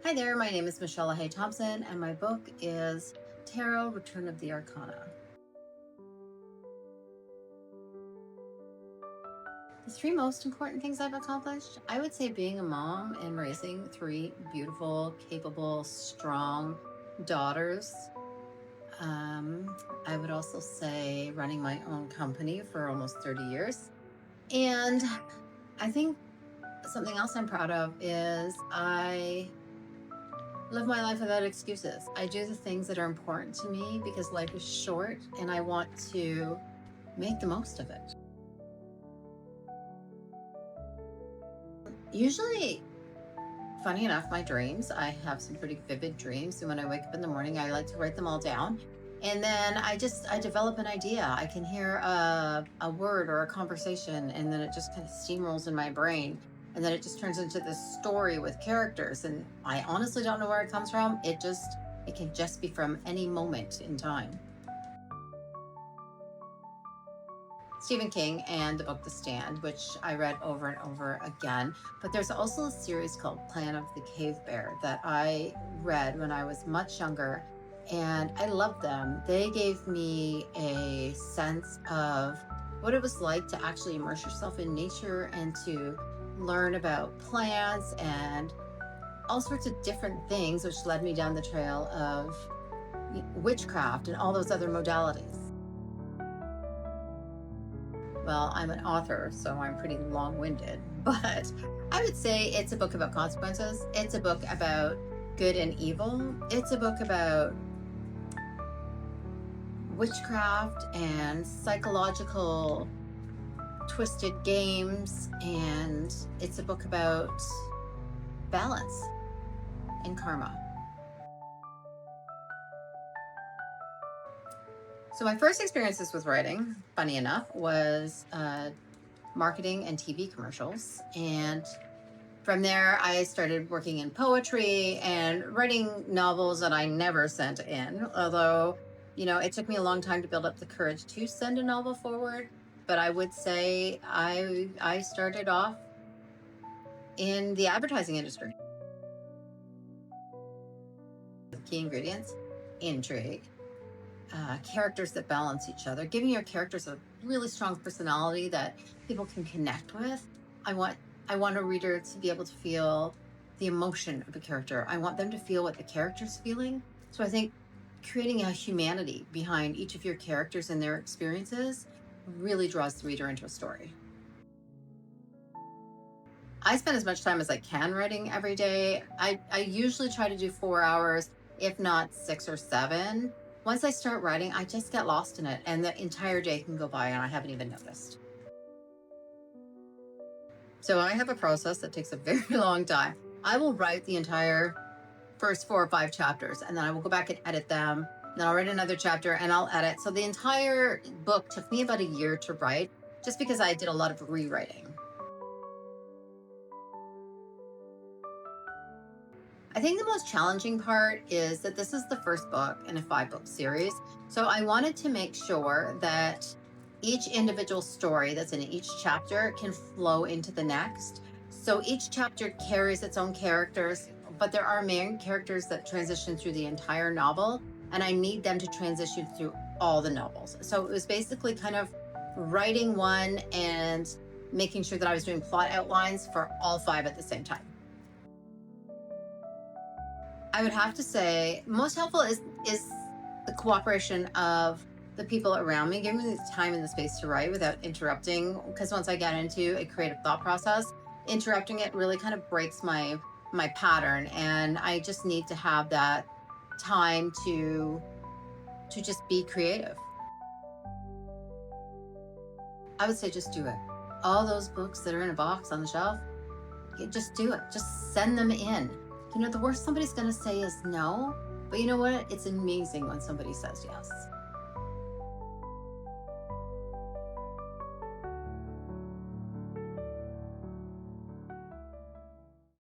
Hi there, my name is Michelle LaHay-Thompson, and my book is Tarot: Return of the Arcana. The three most important things I've accomplished, I would say being a mom and raising three beautiful, capable, strong daughters. I would also say running my own company for almost 30 years. And I think something else I'm proud of is I live my life without excuses. I do the things that are important to me because life is short and I want to make the most of it. Usually, funny enough, my dreams, I have some pretty vivid dreams. And when I wake up in the morning, I like to write them all down. And then I develop an idea. I can hear a word or a conversation, and then it just kind of steamrolls in my brain. And then it just turns into this story with characters. And I honestly don't know where it comes from. It can just be from any moment in time. Stephen King and the book The Stand, which I read over and over again. But there's also a series called Plan of the Cave Bear that I read when I was much younger, and I loved them. They gave me a sense of what it was like to actually immerse yourself in nature and to learn about plants and all sorts of different things, which led me down the trail of witchcraft and all those other modalities. Well, I'm an author, so I'm pretty long-winded, but I would say it's a book about consequences. It's a book about good and evil. It's a book about witchcraft and psychological twisted games, and it's a book about balance and karma. So my first experiences with writing, funny enough, was marketing and TV commercials. And from there, I started working in poetry and writing novels that I never sent in. Although, it took me a long time to build up the courage to send a novel forward. But I would say I started off in the advertising industry. Key ingredients: intrigue, characters that balance each other, giving your characters a really strong personality that people can connect with. I want a reader to be able to feel the emotion of a character. I want them to feel what the character's feeling. So I think creating a humanity behind each of your characters and their experiences really draws the reader into a story. I spend as much time as I can writing every day. I usually try to do 4 hours, if not 6 or 7. Once I start writing, I just get lost in it, and the entire day can go by and I haven't even noticed. So I have a process that takes a very long time. I will write the entire first 4 or 5 chapters, and then I will go back and edit them. Then I'll write another chapter and I'll edit. So the entire book took me about a year to write, just because I did a lot of rewriting. I think the most challenging part is that this is the first book in a 5-book series. So I wanted to make sure that each individual story that's in each chapter can flow into the next. So each chapter carries its own characters, but there are main characters that transition through the entire novel, and I need them to transition through all the novels. So it was basically kind of writing one and making sure that I was doing plot outlines for all 5 at the same time. I would have to say most helpful is the cooperation of the people around me, giving me the time and the space to write without interrupting. Because once I get into a creative thought process, interrupting it really kind of breaks my pattern, and I just need to have that time to just be creative. I would say just do it. All those books that are in a box on the shelf, just do it. Just send them in. The worst somebody's going to say is no, but you know what? It's amazing when somebody says yes.